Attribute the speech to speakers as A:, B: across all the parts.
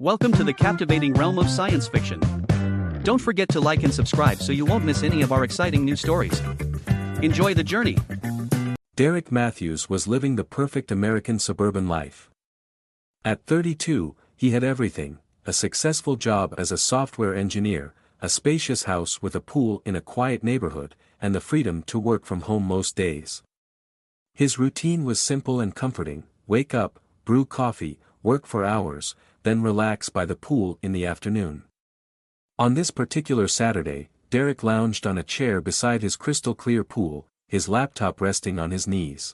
A: Welcome to the captivating realm of science fiction. Don't forget to like and subscribe so you won't miss any of our exciting new stories. Enjoy the journey.
B: Derek Matthews was living the perfect American suburban life. At 32, he had everything: a successful job as a software engineer, a spacious house with a pool in a quiet neighborhood, and the freedom to work from home most days. His routine was simple and comforting: wake up, brew coffee, work for hours, then relax by the pool in the afternoon. On this particular Saturday, Derek lounged on a chair beside his crystal-clear pool, his laptop resting on his knees.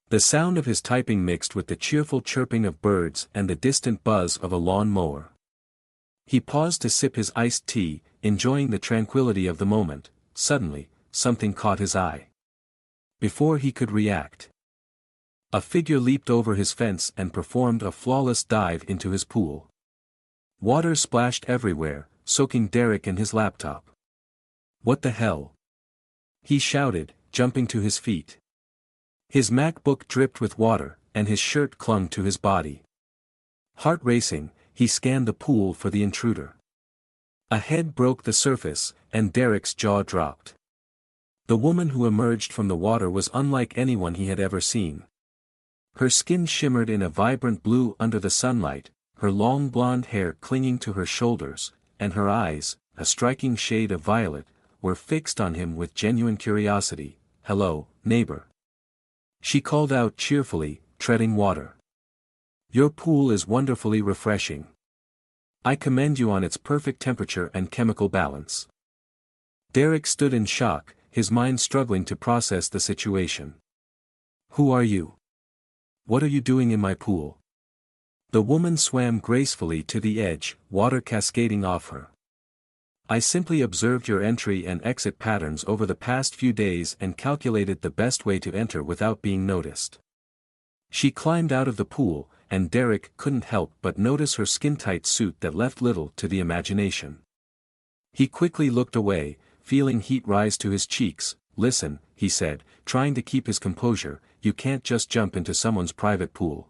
B: The sound of his typing mixed with the cheerful chirping of birds and the distant buzz of a lawn mower. He paused to sip his iced tea, enjoying the tranquility of the moment. Suddenly, something caught his eye. Before he could react, a figure leaped over his fence and performed a flawless dive into his pool. Water splashed everywhere, soaking Derek and his laptop. "What the hell?" he shouted, jumping to his feet. His MacBook dripped with water, and his shirt clung to his body. Heart racing, he scanned the pool for the intruder. A head broke the surface, and Derek's jaw dropped. The woman who emerged from the water was unlike anyone he had ever seen. Her skin shimmered in a vibrant blue under the sunlight, her long blonde hair clinging to her shoulders, and her eyes, a striking shade of violet, were fixed on him with genuine curiosity. "Hello, neighbor," she called out cheerfully, treading water. "Your pool is wonderfully refreshing. I commend you on its perfect temperature and chemical balance." Derek stood in shock, his mind struggling to process the situation. "Who are you? What are you doing in my pool?" The woman swam gracefully to the edge, water cascading off her. "I simply observed your entry and exit patterns over the past few days and calculated the best way to enter without being noticed." She climbed out of the pool, and Derek couldn't help but notice her skin-tight suit that left little to the imagination. He quickly looked away, feeling heat rise to his cheeks. "Listen," he said, trying to keep his composure, "you can't just jump into someone's private pool.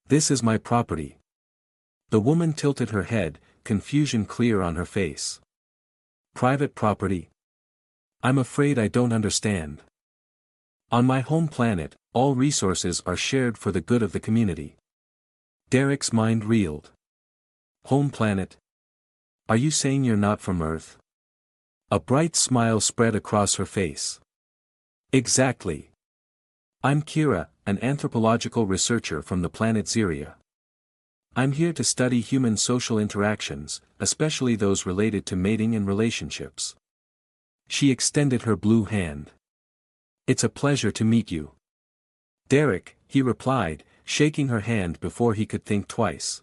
B: This is my property." The woman tilted her head, confusion clear on her face. "Private property? I'm afraid I don't understand. On my home planet, all resources are shared for the good of the community." Derek's mind reeled. "Home planet? Are you saying you're not from Earth?" A bright smile spread across her face. "Exactly. I'm Kira, an anthropological researcher from the planet Zeria. I'm here to study human social interactions, especially those related to mating and relationships." She extended her blue hand. "It's a pleasure to meet you, Derek," he replied, shaking her hand before he could think twice.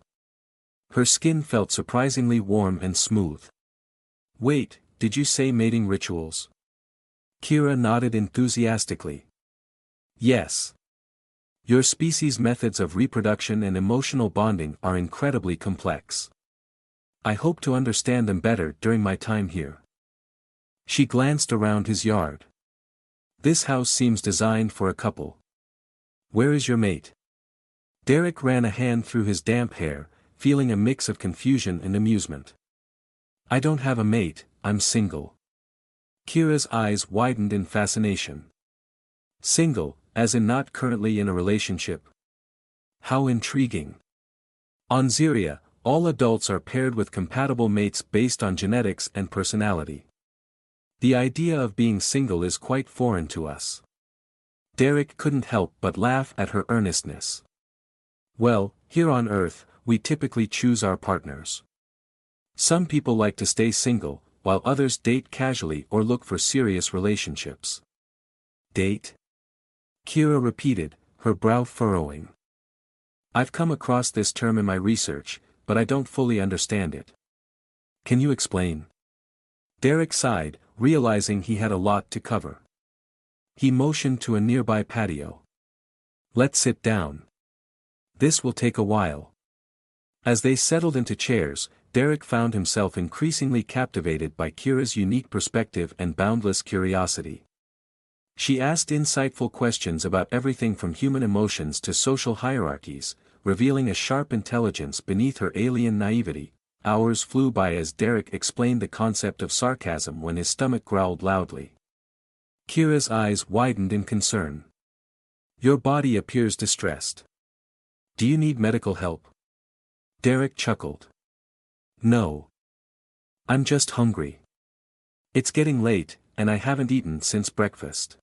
B: Her skin felt surprisingly warm and smooth. "Wait, did you say mating rituals?" Kira nodded enthusiastically. "Yes. Your species' methods of reproduction and emotional bonding are incredibly complex. I hope to understand them better during my time here." She glanced around his yard. "This house seems designed for a couple. Where is your mate?" Derek ran a hand through his damp hair, feeling a mix of confusion and amusement. "I don't have a mate, I'm single." Kira's eyes widened in fascination. "Single, as in not currently in a relationship? How intriguing. On Zeria, all adults are paired with compatible mates based on genetics and personality. The idea of being single is quite foreign to us." Derek couldn't help but laugh at her earnestness. "Well, here on Earth, we typically choose our partners. Some people like to stay single, while others date casually or look for serious relationships." "Date?" Kira repeated, her brow furrowing. "I've come across this term in my research, but I don't fully understand it. Can you explain?" Derek sighed, realizing he had a lot to cover. He motioned to a nearby patio. "Let's sit down. This will take a while." As they settled into chairs, Derek found himself increasingly captivated by Kira's unique perspective and boundless curiosity. She asked insightful questions about everything from human emotions to social hierarchies, revealing a sharp intelligence beneath her alien naivety. Hours flew by as Derek explained the concept of sarcasm when his stomach growled loudly. Kira's eyes widened in concern. Your body appears distressed. Do you need medical help? Derek chuckled. No. I'm just hungry. It's getting late, and I haven't eaten since breakfast.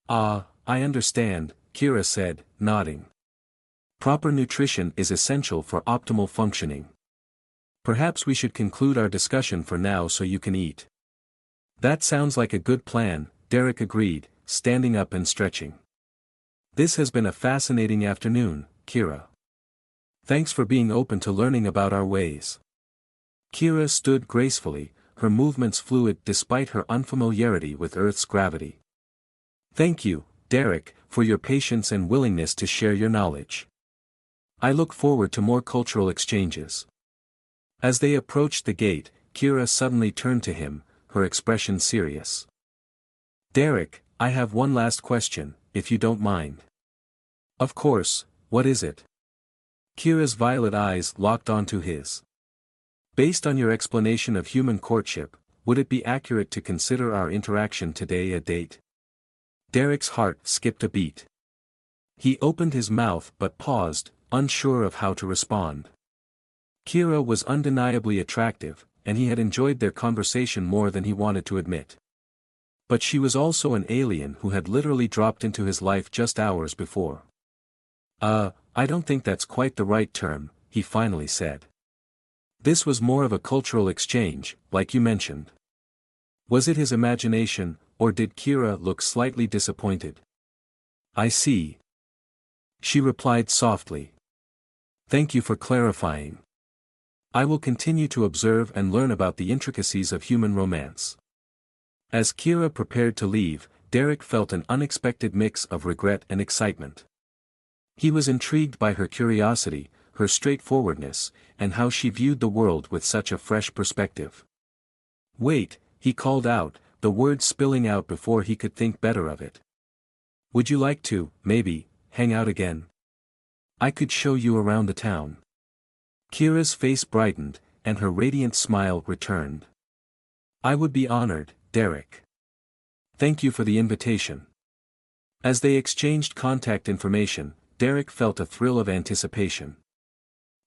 B: Ah, I understand, Kira said, nodding. Proper nutrition is essential for optimal functioning. Perhaps we should conclude our discussion for now so you can eat. That sounds like a good plan, Derek agreed, standing up and stretching. This has been a fascinating afternoon, Kira. Thanks for being open to learning about our ways. Kira stood gracefully, her movements fluid despite her unfamiliarity with Earth's gravity. Thank you, Derek, for your patience and willingness to share your knowledge. I look forward to more cultural exchanges. As they approached the gate, Kira suddenly turned to him, her expression serious. Derek, I have one last question, if you don't mind. Of course, what is it? Kira's violet eyes locked onto his. Based on your explanation of human courtship, would it be accurate to consider our interaction today a date? Derek's heart skipped a beat. He opened his mouth but paused, unsure of how to respond. Kira was undeniably attractive, and he had enjoyed their conversation more than he wanted to admit. But she was also an alien who had literally dropped into his life just hours before. I don't think that's quite the right term, he finally said. This was more of a cultural exchange, like you mentioned. Was it his imagination, or did Kira look slightly disappointed? I see. She replied softly. Thank you for clarifying. I will continue to observe and learn about the intricacies of human romance. As Kira prepared to leave, Derek felt an unexpected mix of regret and excitement. He was intrigued by her curiosity, her straightforwardness, and how she viewed the world with such a fresh perspective. Wait, he called out, the words spilling out before he could think better of it. Would you like to, maybe, hang out again? I could show you around the town. Kira's face brightened, and her radiant smile returned. I would be honored, Derek. Thank you for the invitation. As they exchanged contact information, Derek felt a thrill of anticipation.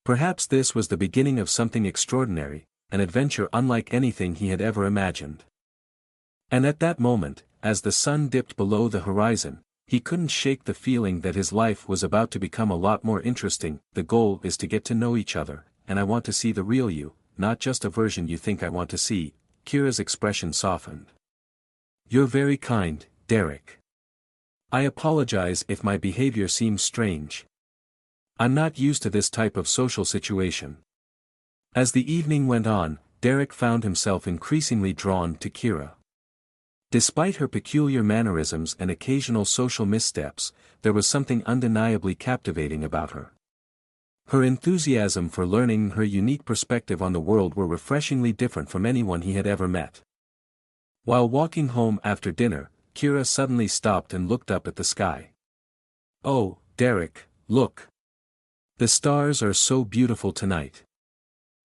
B: Perhaps this was the beginning of something extraordinary, an adventure unlike anything he had ever imagined. And at that moment, as the sun dipped below the horizon, he couldn't shake the feeling that his life was about to become a lot more interesting. The goal is to get to know each other, and I want to see the real you, not just a version you think I want to see. Kira's expression softened. You're very kind, Derek. I apologize if my behavior seems strange. I'm not used to this type of social situation. As the evening went on, Derek found himself increasingly drawn to Kira. Despite her peculiar mannerisms and occasional social missteps, there was something undeniably captivating about her. Her enthusiasm for learning and her unique perspective on the world were refreshingly different from anyone he had ever met. While walking home after dinner, Kira suddenly stopped and looked up at the sky. Oh, Derek, look. The stars are so beautiful tonight.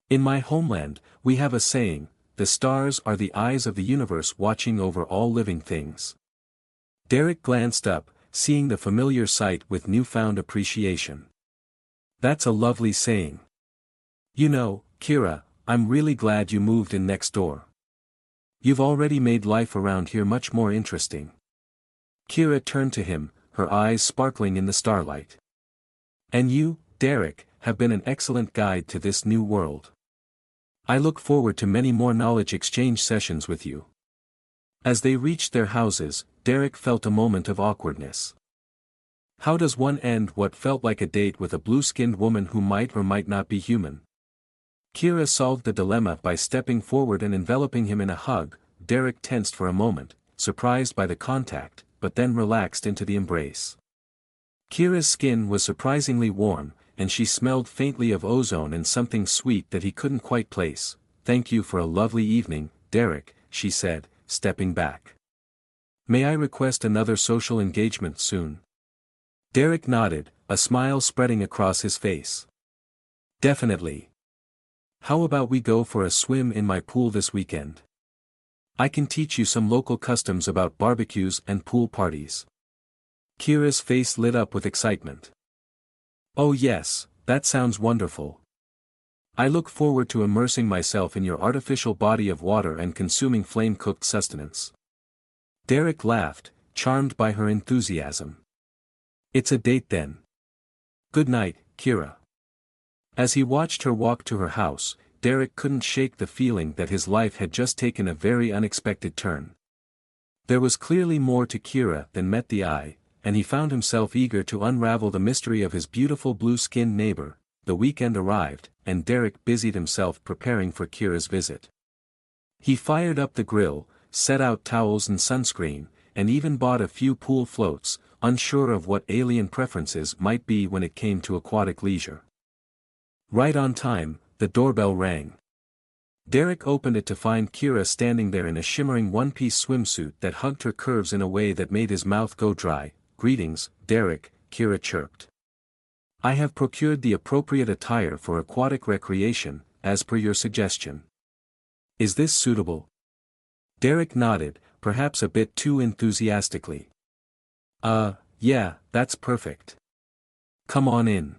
B: In my homeland, we have a saying, the stars are the eyes of the universe watching over all living things. Derek glanced up, seeing the familiar sight with newfound appreciation. That's a lovely saying. You know, Kira, I'm really glad you moved in next door. You've already made life around here much more interesting. Kira turned to him, her eyes sparkling in the starlight. And you, Derek, have been an excellent guide to this new world. I look forward to many more knowledge exchange sessions with you. As they reached their houses, Derek felt a moment of awkwardness. How does one end what felt like a date with a blue-skinned woman who might or might not be human? Kira solved the dilemma by stepping forward and enveloping him in a hug. Derek tensed for a moment, surprised by the contact, but then relaxed into the embrace. Kira's skin was surprisingly warm, and she smelled faintly of ozone and something sweet that he couldn't quite place. Thank you for a lovely evening, Derek, she said, stepping back. May I request another social engagement soon? Derek nodded, a smile spreading across his face. Definitely. How about we go for a swim in my pool this weekend? I can teach you some local customs about barbecues and pool parties. Kira's face lit up with excitement. Oh yes, that sounds wonderful. I look forward to immersing myself in your artificial body of water and consuming flame-cooked sustenance. Derek laughed, charmed by her enthusiasm. It's a date then. Good night, Kira. As he watched her walk to her house, Derek couldn't shake the feeling that his life had just taken a very unexpected turn. There was clearly more to Kira than met the eye, and he found himself eager to unravel the mystery of his beautiful blue-skinned neighbor. The weekend arrived, and Derek busied himself preparing for Kira's visit. He fired up the grill, set out towels and sunscreen, and even bought a few pool floats, unsure of what alien preferences might be when it came to aquatic leisure. Right on time, the doorbell rang. Derek opened it to find Kira standing there in a shimmering one-piece swimsuit that hugged her curves in a way that made his mouth go dry. Greetings, Derek, Kira chirped. I have procured the appropriate attire for aquatic recreation, as per your suggestion. Is this suitable? Derek nodded, perhaps a bit too enthusiastically. Yeah, that's perfect. Come on in.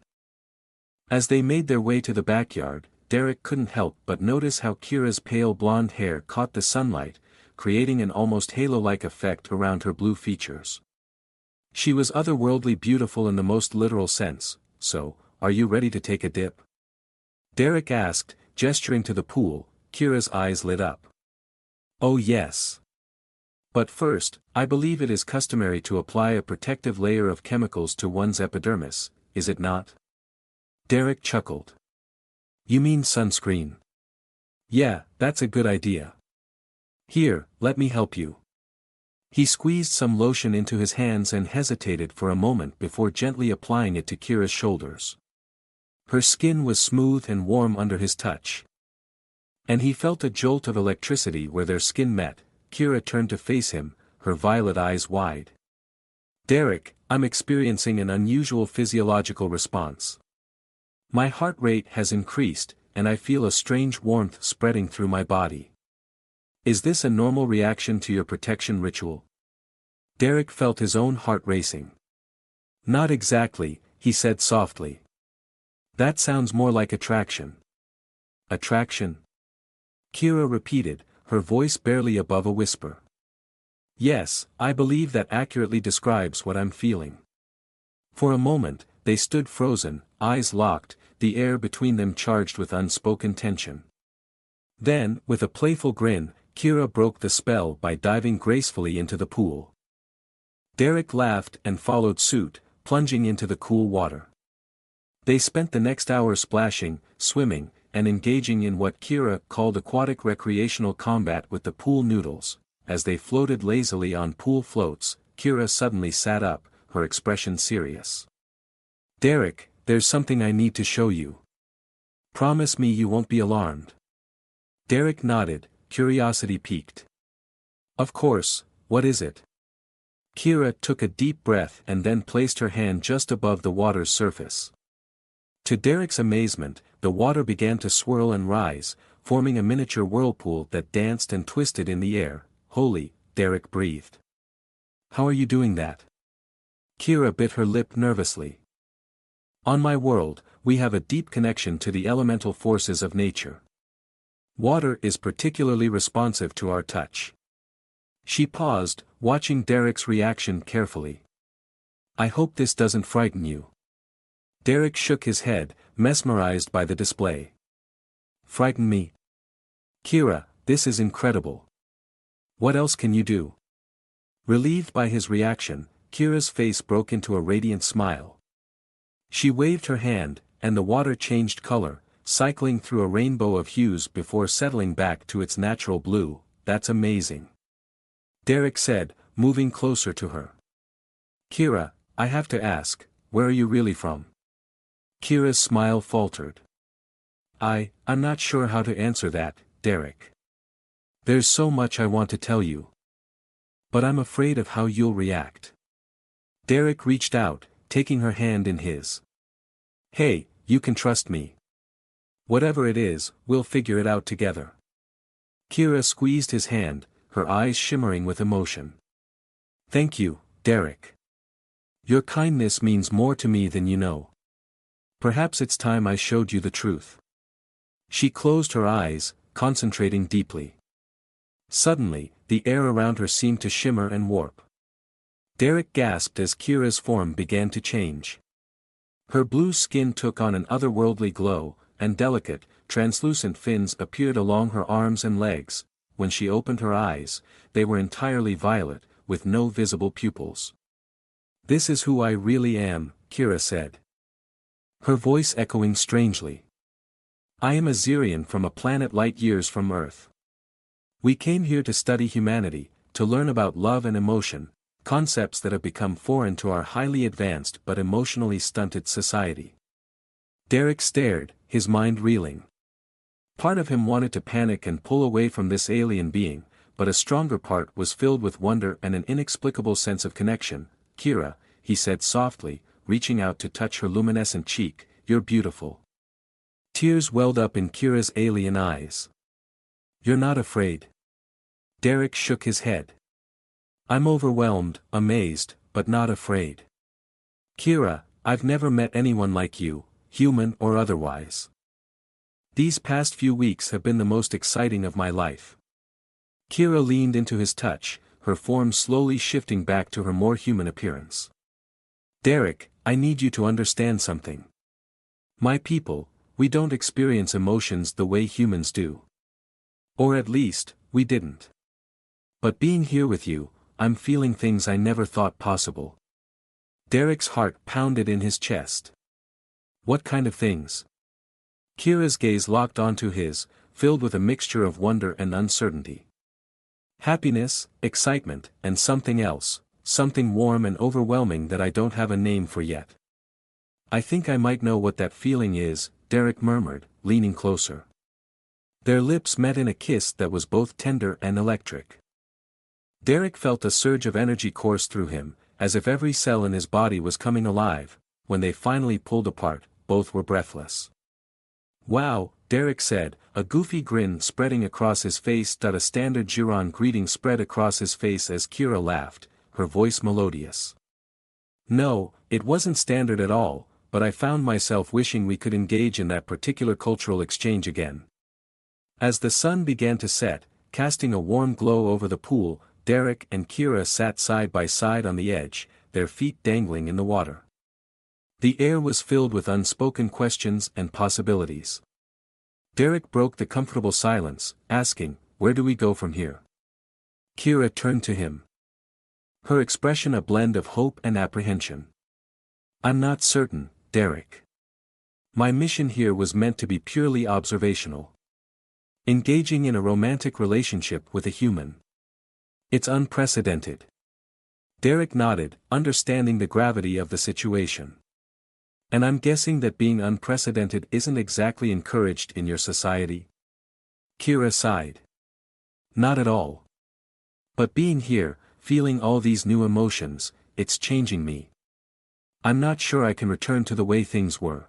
B: As they made their way to the backyard, Derek couldn't help but notice how Kira's pale blonde hair caught the sunlight, creating an almost halo-like effect around her blue features. She was otherworldly beautiful in the most literal sense, so, are you ready to take a dip? Derek asked, gesturing to the pool. Kira's eyes lit up. Oh yes. But first, I believe it is customary to apply a protective layer of chemicals to one's epidermis, is it not? Derek chuckled. You mean sunscreen? Yeah, that's a good idea. Here, let me help you. He squeezed some lotion into his hands and hesitated for a moment before gently applying it to Kira's shoulders. Her skin was smooth and warm under his touch. And he felt a jolt of electricity where their skin met. Kira turned to face him, her violet eyes wide. Derek, I'm experiencing an unusual physiological response. My heart rate has increased, and I feel a strange warmth spreading through my body. Is this a normal reaction to your protection ritual? Derek felt his own heart racing. Not exactly, he said softly. That sounds more like attraction. Attraction? Kira repeated, her voice barely above a whisper. Yes, I believe that accurately describes what I'm feeling. For a moment, they stood frozen, eyes locked, the air between them charged with unspoken tension. Then, with a playful grin, Kira broke the spell by diving gracefully into the pool. Derek laughed and followed suit, plunging into the cool water. They spent the next hour splashing, swimming, and engaging in what Kira called aquatic recreational combat with the pool noodles. As they floated lazily on pool floats, Kira suddenly sat up, her expression serious. Derek, there's something I need to show you. Promise me you won't be alarmed. Derek nodded, curiosity piqued. Of course, what is it? Kira took a deep breath and then placed her hand just above the water's surface. To Derek's amazement, the water began to swirl and rise, forming a miniature whirlpool that danced and twisted in the air. Holy, Derek breathed. How are you doing that? Kira bit her lip nervously. On my world, we have a deep connection to the elemental forces of nature. Water is particularly responsive to our touch. She paused, watching Derek's reaction carefully. I hope this doesn't frighten you. Derek shook his head, mesmerized by the display. Frighten me? Kira, this is incredible. What else can you do? Relieved by his reaction, Kira's face broke into a radiant smile. She waved her hand, and the water changed color, cycling through a rainbow of hues before settling back to its natural blue. That's amazing. Derek said, moving closer to her. Kira, I have to ask, where are you really from? Kira's smile faltered. I'm not sure how to answer that, Derek. There's so much I want to tell you. But I'm afraid of how you'll react. Derek reached out, taking her hand in his. "Hey, you can trust me. Whatever it is, we'll figure it out together." Kira squeezed his hand, her eyes shimmering with emotion. "Thank you, Derek. Your kindness means more to me than you know. Perhaps it's time I showed you the truth." She closed her eyes, concentrating deeply. Suddenly, the air around her seemed to shimmer and warp. Derek gasped as Kira's form began to change. Her blue skin took on an otherworldly glow, and delicate, translucent fins appeared along her arms and legs. When she opened her eyes, they were entirely violet, with no visible pupils. "This is who I really am," Kira said. Her voice echoing strangely. "I am a Zerian from a planet light years from Earth. We came here to study humanity, to learn about love and emotion, concepts that have become foreign to our highly advanced but emotionally stunted society." Derek stared, his mind reeling. Part of him wanted to panic and pull away from this alien being, but a stronger part was filled with wonder and an inexplicable sense of connection. "Kira," he said softly, reaching out to touch her luminescent cheek, "you're beautiful." Tears welled up in Kira's alien eyes. "You're not afraid?" Derek shook his head. "I'm overwhelmed, amazed, but not afraid. Kira, I've never met anyone like you, human or otherwise. These past few weeks have been the most exciting of my life." Kira leaned into his touch, her form slowly shifting back to her more human appearance. "Derek, I need you to understand something. My people, we don't experience emotions the way humans do. Or at least, we didn't. But being here with you, I'm feeling things I never thought possible." Derek's heart pounded in his chest. "What kind of things?" Kira's gaze locked onto his, filled with a mixture of wonder and uncertainty. "Happiness, excitement, and something else, something warm and overwhelming that I don't have a name for yet." "I think I might know what that feeling is," Derek murmured, leaning closer. Their lips met in a kiss that was both tender and electric. Derek felt a surge of energy course through him, as if every cell in his body was coming alive. When they finally pulled apart, both were breathless. "Wow," Derek said, a goofy grin spreading across his face. A standard Giron greeting spread across his face as Kira laughed, her voice melodious. "No, it wasn't standard at all, but I found myself wishing we could engage in that particular cultural exchange again." As the sun began to set, casting a warm glow over the pool, Derek and Kira sat side by side on the edge, their feet dangling in the water. The air was filled with unspoken questions and possibilities. Derek broke the comfortable silence, asking, "Where do we go from here?" Kira turned to him. Her expression a blend of hope and apprehension. "I'm not certain, Derek. My mission here was meant to be purely observational. Engaging in a romantic relationship with a human. It's unprecedented." Derek nodded, understanding the gravity of the situation. "And I'm guessing that being unprecedented isn't exactly encouraged in your society?" Kira sighed. "Not at all. But being here, feeling all these new emotions, it's changing me. I'm not sure I can return to the way things were."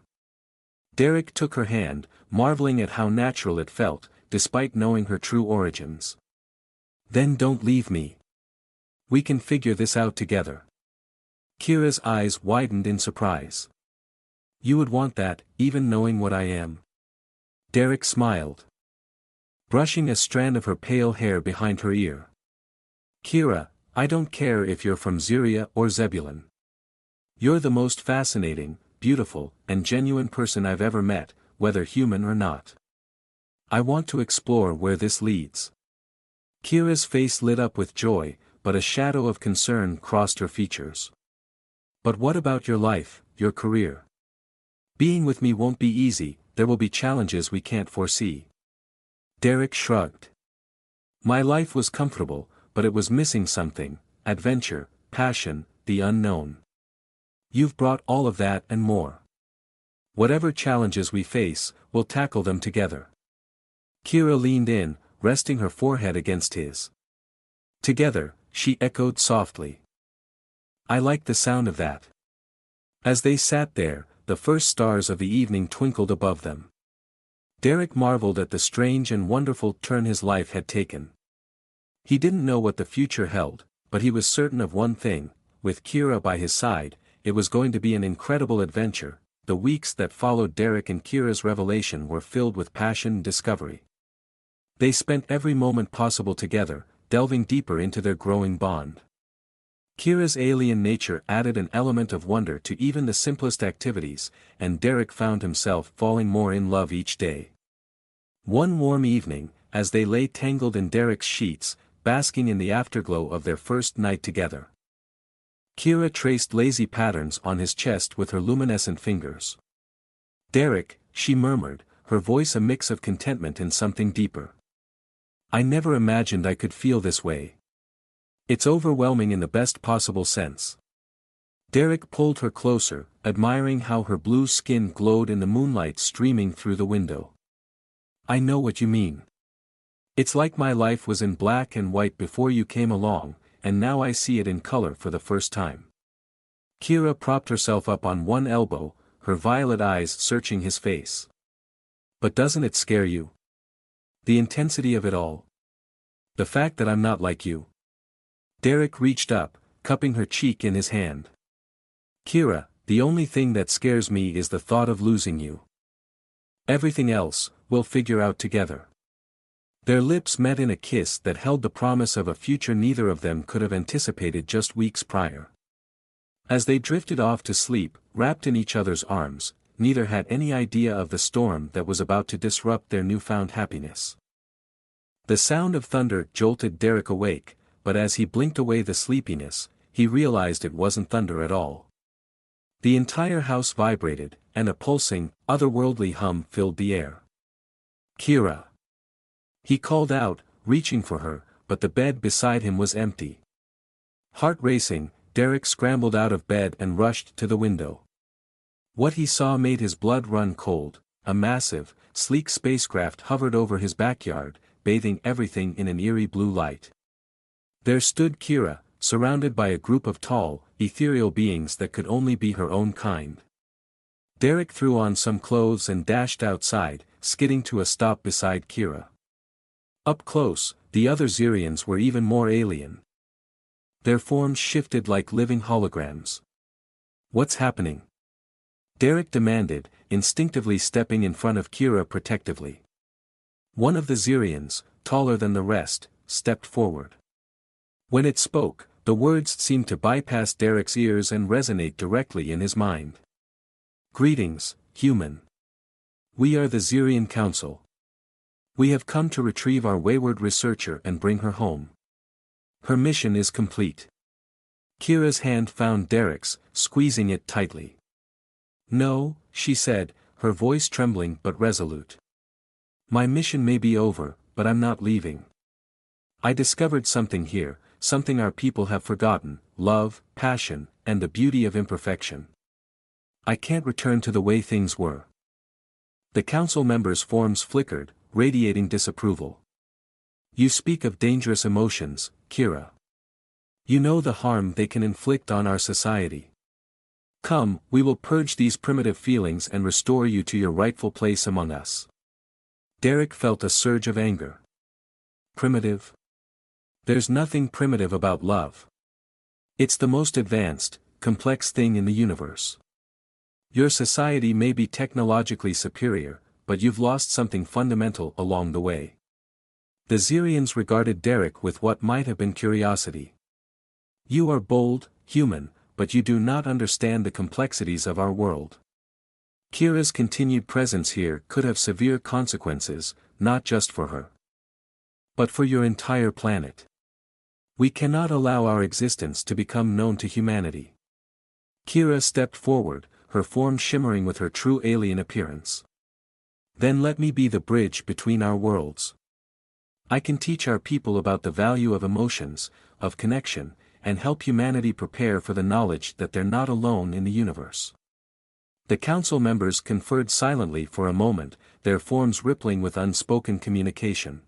B: Derek took her hand, marveling at how natural it felt, despite knowing her true origins. "Then don't leave me. We can figure this out together." Kira's eyes widened in surprise. "You would want that, even knowing what I am?" Derek smiled, brushing a strand of her pale hair behind her ear. "Kira, I don't care if you're from Zeria or Zebulon. You're the most fascinating, beautiful, and genuine person I've ever met, whether human or not. I want to explore where this leads." Kira's face lit up with joy, but a shadow of concern crossed her features. "But what about your life, your career? Being with me won't be easy, there will be challenges we can't foresee." Derek shrugged. "My life was comfortable, but it was missing something: adventure, passion, the unknown. You've brought all of that and more. Whatever challenges we face, we'll tackle them together." Kira leaned in, resting her forehead against his. "Together," she echoed softly. "I like the sound of that. As they sat there, the first stars of the evening twinkled above them. Derek marveled at the strange and wonderful turn his life had taken. He didn't know what the future held, but he was certain of one thing: with Kira by his side, it was going to be an incredible adventure. The weeks that followed Derek and Kira's revelation were filled with passion and discovery. They spent every moment possible together, delving deeper into their growing bond. Kira's alien nature added an element of wonder to even the simplest activities, and Derek found himself falling more in love each day. One warm evening, as they lay tangled in Derek's sheets, basking in the afterglow of their first night together, Kira traced lazy patterns on his chest with her luminescent fingers. "Derek," she murmured, her voice a mix of contentment and something deeper. "I never imagined I could feel this way. It's overwhelming in the best possible sense." Derek pulled her closer, admiring how her blue skin glowed in the moonlight streaming through the window. "I know what you mean. It's like my life was in black and white before you came along, and now I see it in color for the first time." Kira propped herself up on one elbow, her violet eyes searching his face. "But doesn't it scare you? The intensity of it all? The fact that I'm not like you?" Derek reached up, cupping her cheek in his hand. "Kira, the only thing that scares me is the thought of losing you. Everything else, we'll figure out together." Their lips met in a kiss that held the promise of a future neither of them could have anticipated just weeks prior. As they drifted off to sleep, wrapped in each other's arms, neither had any idea of the storm that was about to disrupt their newfound happiness. The sound of thunder jolted Derek awake, but as he blinked away the sleepiness, he realized it wasn't thunder at all. The entire house vibrated, and a pulsing, otherworldly hum filled the air. "Kira!" he called out, reaching for her, but the bed beside him was empty. Heart racing, Derek scrambled out of bed and rushed to the window. What he saw made his blood run cold. A massive, sleek spacecraft hovered over his backyard, bathing everything in an eerie blue light. There stood Kira, surrounded by a group of tall, ethereal beings that could only be her own kind. Derek threw on some clothes and dashed outside, skidding to a stop beside Kira. Up close, the other Zerians were even more alien. Their forms shifted like living holograms. "What's happening?" Derek demanded, instinctively stepping in front of Kira protectively. One of the Zerians, taller than the rest, stepped forward. When it spoke, the words seemed to bypass Derek's ears and resonate directly in his mind. "Greetings, human. We are the Zerian Council. We have come to retrieve our wayward researcher and bring her home. Her mission is complete." Kira's hand found Derek's, squeezing it tightly. "No," she said, her voice trembling but resolute. "My mission may be over, but I'm not leaving. I discovered something here, something our people have forgotten: love, passion, and the beauty of imperfection. I can't return to the way things were." The council members' forms flickered, radiating disapproval. "You speak of dangerous emotions, Kira. You know the harm they can inflict on our society. Come, we will purge these primitive feelings and restore you to your rightful place among us." Derek felt a surge of anger. Primitive? There's nothing primitive about love. It's the most advanced, complex thing in the universe. Your society may be technologically superior, but you've lost something fundamental along the way. The Zerians regarded Derek with what might have been curiosity. "You are bold, human, but you do not understand the complexities of our world. Kira's continued presence here could have severe consequences, not just for her, but for your entire planet. We cannot allow our existence to become known to humanity." Kira stepped forward, her form shimmering with her true alien appearance. "Then let me be the bridge between our worlds. I can teach our people about the value of emotions, of connection, and help humanity prepare for the knowledge that they're not alone in the universe." The council members conferred silently for a moment, their forms rippling with unspoken communication.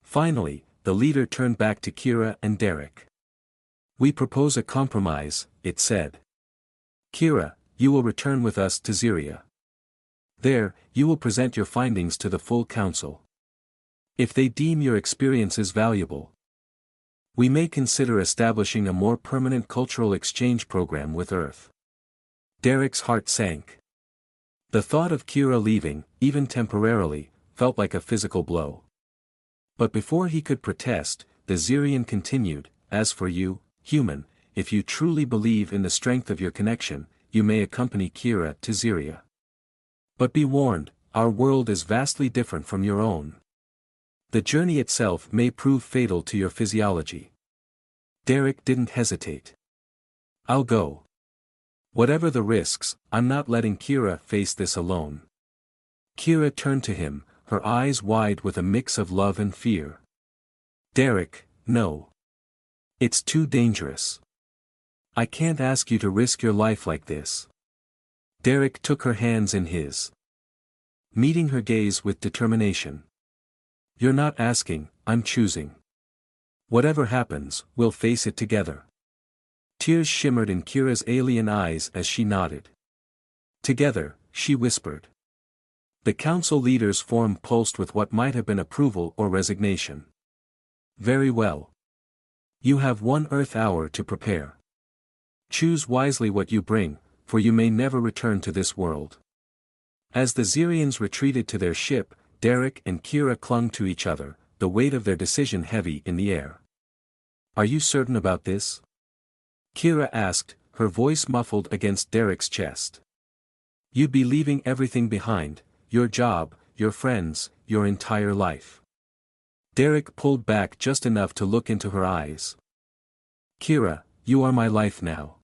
B: Finally, the leader turned back to Kira and Derek. "We propose a compromise," it said. Kira, you will return with us to Zeria. There, you will present your findings to the full council. If they deem your experiences valuable, we may consider establishing a more permanent cultural exchange program with Earth. Derek's heart sank. The thought of Kira leaving, even temporarily, felt like a physical blow. But before he could protest, the Zerian continued, as for you, human, if you truly believe in the strength of your connection, you may accompany Kira to Zeria. But be warned, our world is vastly different from your own. The journey itself may prove fatal to your physiology. Derek didn't hesitate. I'll go. Whatever the risks, I'm not letting Kira face this alone. Kira turned to him, her eyes wide with a mix of love and fear. Derek, no. It's too dangerous. I can't ask you to risk your life like this. Derek took her hands in his, meeting her gaze with determination. You're not asking, I'm choosing. Whatever happens, we'll face it together. Tears shimmered in Kira's alien eyes as she nodded. Together, she whispered. The council leader's form pulsed with what might have been approval or resignation. Very well. You have 1 Earth hour to prepare. Choose wisely what you bring, for you may never return to this world. As the Zerians retreated to their ship, Derek and Kira clung to each other, the weight of their decision heavy in the air. Are you certain about this? Kira asked, her voice muffled against Derek's chest. You'd be leaving everything behind, your job, your friends, your entire life. Derek pulled back just enough to look into her eyes. Kira, you are my life now.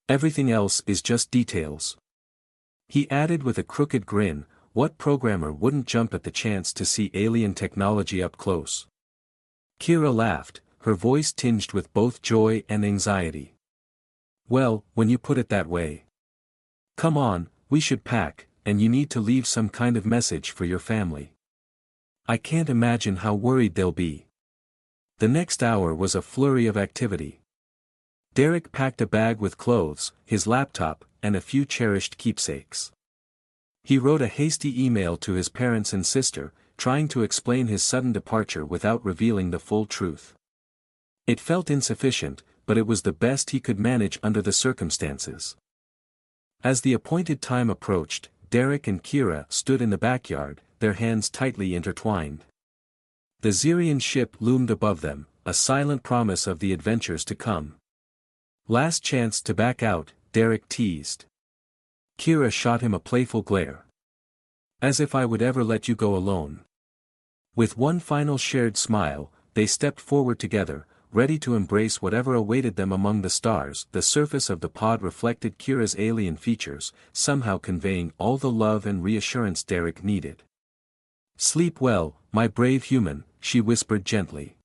B: Everything else is just details. He added with a crooked grin, what programmer wouldn't jump at the chance to see alien technology up close? Kira laughed, her voice tinged with both joy and anxiety. Well, when you put it that way. Come on, we should pack, and you need to leave some kind of message for your family. I can't imagine how worried they'll be. The next hour was a flurry of activity. Derek packed a bag with clothes, his laptop, and a few cherished keepsakes. He wrote a hasty email to his parents and sister, trying to explain his sudden departure without revealing the full truth. It felt insufficient, but it was the best he could manage under the circumstances. As the appointed time approached, Derek and Kira stood in the backyard, their hands tightly intertwined. The Zerian ship loomed above them, a silent promise of the adventures to come. Last chance to back out, Derek teased. Kira shot him a playful glare. As if I would ever let you go alone. With one final shared smile, they stepped forward together, ready to embrace whatever awaited them among the stars. The surface of the pod reflected Kira's alien features, somehow conveying all the love and reassurance Derek needed. Sleep well, my brave human, she whispered gently.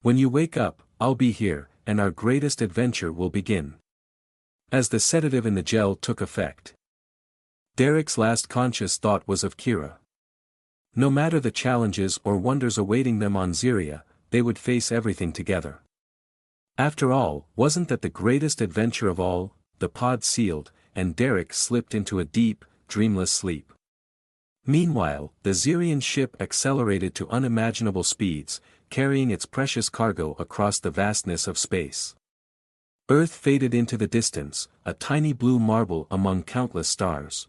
B: When you wake up, I'll be here, and our greatest adventure will begin. As the sedative in the gel took effect, Derek's last conscious thought was of Kira. No matter the challenges or wonders awaiting them on Zeria, they would face everything together. After all, wasn't that the greatest adventure of all? The pod sealed, and Derek slipped into a deep, dreamless sleep. Meanwhile, the Zerian ship accelerated to unimaginable speeds, carrying its precious cargo across the vastness of space. Earth faded into the distance, a tiny blue marble among countless stars.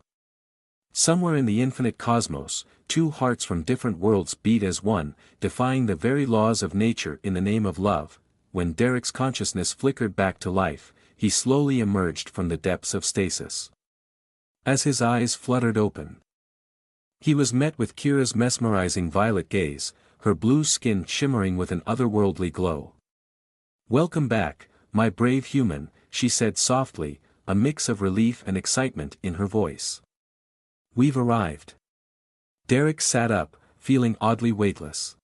B: Somewhere in the infinite cosmos, 2 hearts from different worlds beat as one, defying the very laws of nature in the name of love. When Derek's consciousness flickered back to life, he slowly emerged from the depths of stasis. As his eyes fluttered open, he was met with Kira's mesmerizing violet gaze, her blue skin shimmering with an otherworldly glow. Welcome back, my brave human, she said softly, a mix of relief and excitement in her voice. We've arrived. Derek sat up, feeling oddly weightless.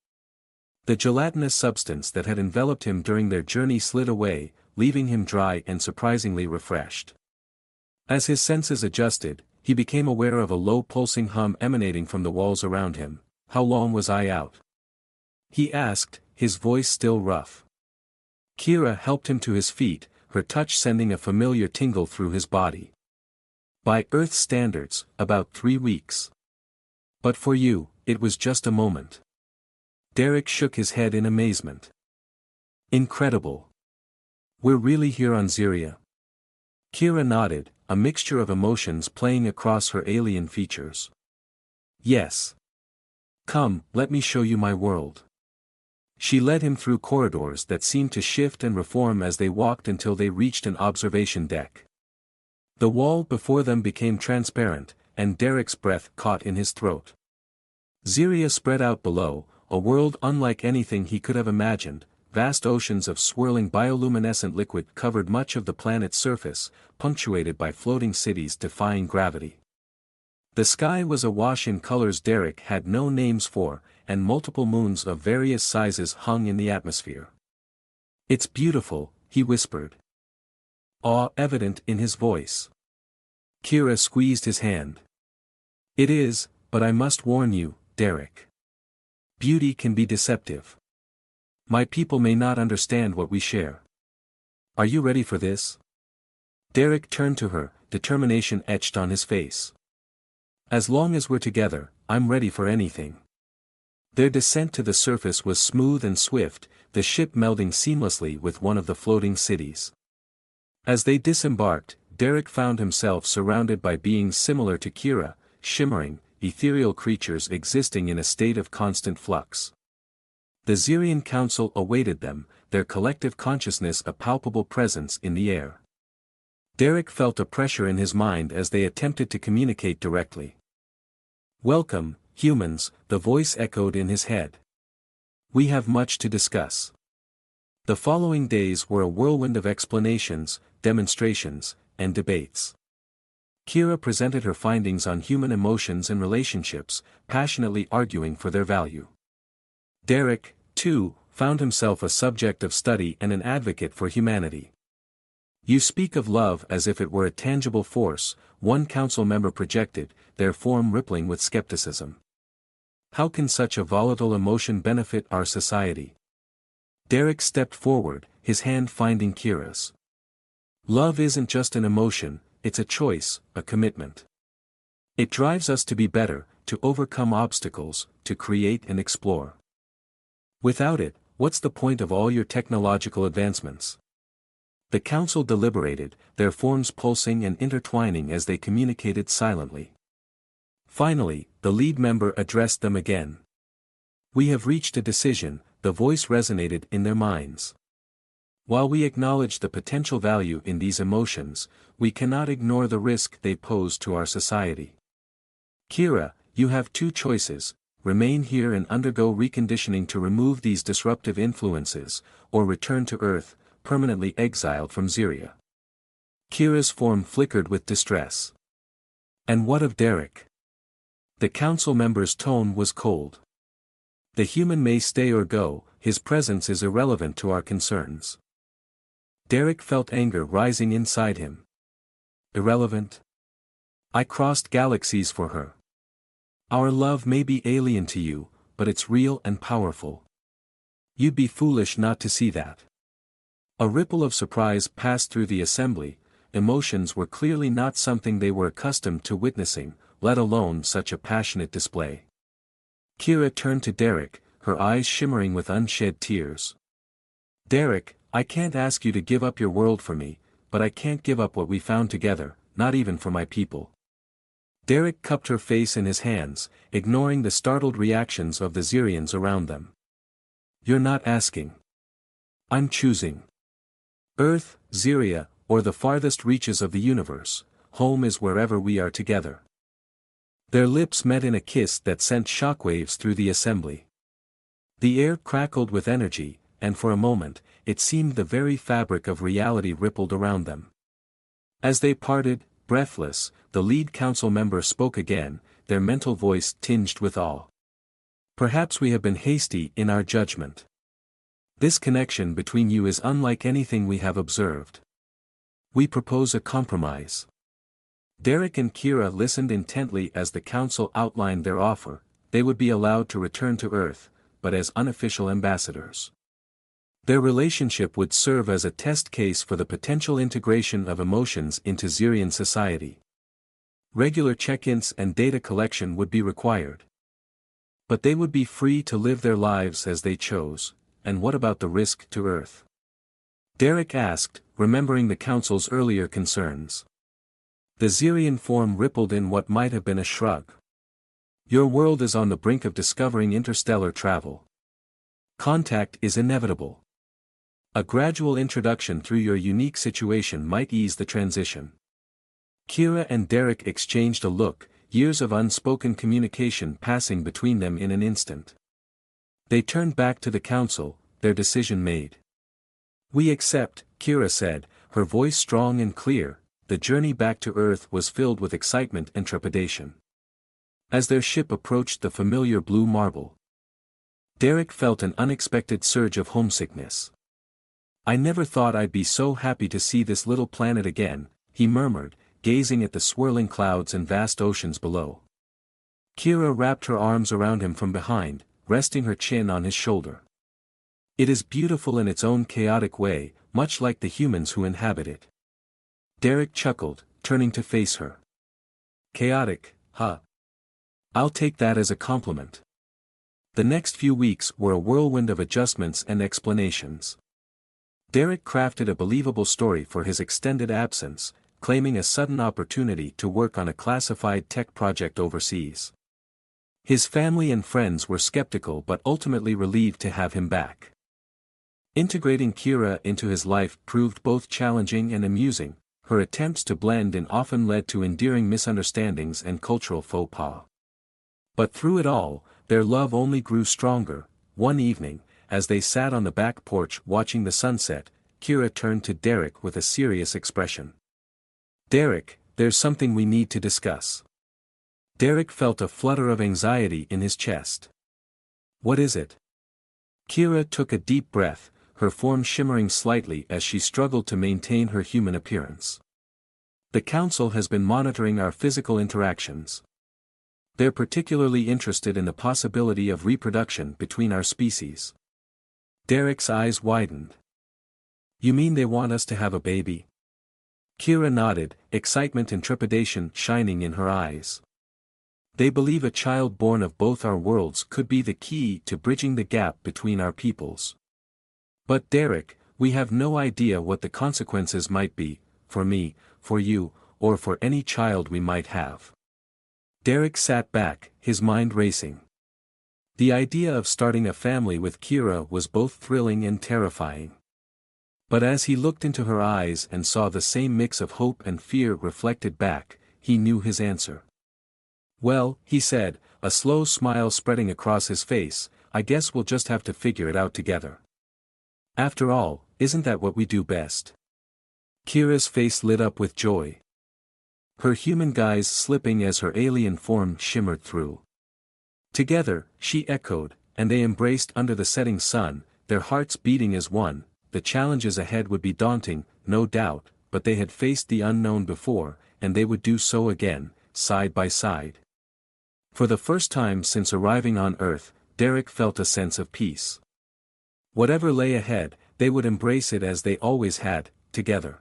B: The gelatinous substance that had enveloped him during their journey slid away, leaving him dry and surprisingly refreshed. As his senses adjusted, he became aware of a low pulsing hum emanating from the walls around him. How long was I out? He asked, his voice still rough. Kira helped him to his feet, her touch sending a familiar tingle through his body. By Earth standards, about 3 weeks. But for you, it was just a moment. Derek shook his head in amazement. Incredible. We're really here on Zeria? Kira nodded, a mixture of emotions playing across her alien features. Yes. Come, let me show you my world. She led him through corridors that seemed to shift and reform as they walked until they reached an observation deck. The wall before them became transparent, and Derek's breath caught in his throat. Zeria spread out below, a world unlike anything he could have imagined. Vast oceans of swirling bioluminescent liquid covered much of the planet's surface, punctuated by floating cities defying gravity. The sky was awash in colors Derek had no names for, and multiple moons of various sizes hung in the atmosphere. "It's beautiful," he whispered. Awe evident in his voice. Kira squeezed his hand. "It is, but I must warn you, Derek. Beauty can be deceptive. My people may not understand what we share. Are you ready for this?" Derek turned to her, determination etched on his face. "As long as we're together, I'm ready for anything." Their descent to the surface was smooth and swift, the ship melding seamlessly with one of the floating cities. As they disembarked, Derek found himself surrounded by beings similar to Kira, shimmering, ethereal creatures existing in a state of constant flux. The Zerian Council awaited them, their collective consciousness a palpable presence in the air. Derek felt a pressure in his mind as they attempted to communicate directly. "Welcome, humans," the voice echoed in his head. "We have much to discuss." The following days were a whirlwind of explanations, demonstrations, and debates. Kira presented her findings on human emotions and relationships, passionately arguing for their value. Derek, too, found himself a subject of study and an advocate for humanity. "You speak of love as if it were a tangible force," one council member projected, their form rippling with skepticism. "How can such a volatile emotion benefit our society?" Derek stepped forward, his hand finding Kira's. "Love isn't just an emotion, it's a choice, a commitment. It drives us to be better, to overcome obstacles, to create and explore. Without it, what's the point of all your technological advancements?" The council deliberated, their forms pulsing and intertwining as they communicated silently. Finally, the lead member addressed them again. "We have reached a decision," the voice resonated in their minds. "While we acknowledge the potential value in these emotions, we cannot ignore the risk they pose to our society. Kira, you have two choices: remain here and undergo reconditioning to remove these disruptive influences, or return to Earth, permanently exiled from Zeria." Kira's form flickered with distress. "And what of Derek?" The council member's tone was cold. "The human may stay or go, his presence is irrelevant to our concerns." Derek felt anger rising inside him. "Irrelevant? I crossed galaxies for her. Our love may be alien to you, but it's real and powerful. You'd be foolish not to see that." A ripple of surprise passed through the assembly. Emotions were clearly not something they were accustomed to witnessing, let alone such a passionate display. Kira turned to Derek, her eyes shimmering with unshed tears. "Derek, I can't ask you to give up your world for me, but I can't give up what we found together, not even for my people." Derek cupped her face in his hands, ignoring the startled reactions of the Zerians around them. "You're not asking. I'm choosing. Earth, Zeria, or the farthest reaches of the universe, home is wherever we are together." Their lips met in a kiss that sent shockwaves through the assembly. The air crackled with energy, and for a moment, it seemed the very fabric of reality rippled around them. As they parted, breathless, the lead council member spoke again, their mental voice tinged with awe. "Perhaps we have been hasty in our judgment. This connection between you is unlike anything we have observed. We propose a compromise." Derek and Kira listened intently as the council outlined their offer. They would be allowed to return to Earth, but as unofficial ambassadors. Their relationship would serve as a test case for the potential integration of emotions into Zerian society. Regular check-ins and data collection would be required. But they would be free to live their lives as they chose, and what about the risk to Earth? Derek asked, remembering the Council's earlier concerns. The Zerian form rippled in what might have been a shrug. Your world is on the brink of discovering interstellar travel. Contact is inevitable. A gradual introduction through your unique situation might ease the transition. Kira and Derek exchanged a look, years of unspoken communication passing between them in an instant. They turned back to the Council, their decision made. We accept, Kira said, her voice strong and clear. The journey back to Earth was filled with excitement and trepidation. As their ship approached the familiar blue marble, Derek felt an unexpected surge of homesickness. I never thought I'd be so happy to see this little planet again, he murmured, gazing at the swirling clouds and vast oceans below. Kira wrapped her arms around him from behind, resting her chin on his shoulder. It is beautiful in its own chaotic way, much like the humans who inhabit it. Derek chuckled, turning to face her. Chaotic, huh? I'll take that as a compliment. The next few weeks were a whirlwind of adjustments and explanations. Derek crafted a believable story for his extended absence, claiming a sudden opportunity to work on a classified tech project overseas. His family and friends were skeptical but ultimately relieved to have him back. Integrating Kira into his life proved both challenging and amusing. Her attempts to blend in often led to endearing misunderstandings and cultural faux pas. But through it all, their love only grew stronger. One evening, as they sat on the back porch watching the sunset, Kira turned to Derek with a serious expression. Derek, there's something we need to discuss. Derek felt a flutter of anxiety in his chest. What is it? Kira took a deep breath, her form shimmering slightly as she struggled to maintain her human appearance. The Council has been monitoring our physical interactions. They're particularly interested in the possibility of reproduction between our species. Derek's eyes widened. You mean they want us to have a baby? Kira nodded, excitement and trepidation shining in her eyes. They believe a child born of both our worlds could be the key to bridging the gap between our peoples. But Derek, we have no idea what the consequences might be, for me, for you, or for any child we might have. Derek sat back, his mind racing. The idea of starting a family with Kira was both thrilling and terrifying. But as he looked into her eyes and saw the same mix of hope and fear reflected back, he knew his answer. Well, he said, a slow smile spreading across his face, I guess we'll just have to figure it out together. After all, isn't that what we do best? Kira's face lit up with joy. Her human guise slipping as her alien form shimmered through. Together, she echoed, and they embraced under the setting sun, their hearts beating as one. The challenges ahead would be daunting, no doubt, but they had faced the unknown before, and they would do so again, side by side. For the first time since arriving on Earth, Derek felt a sense of peace. Whatever lay ahead, they would embrace it as they always had, together.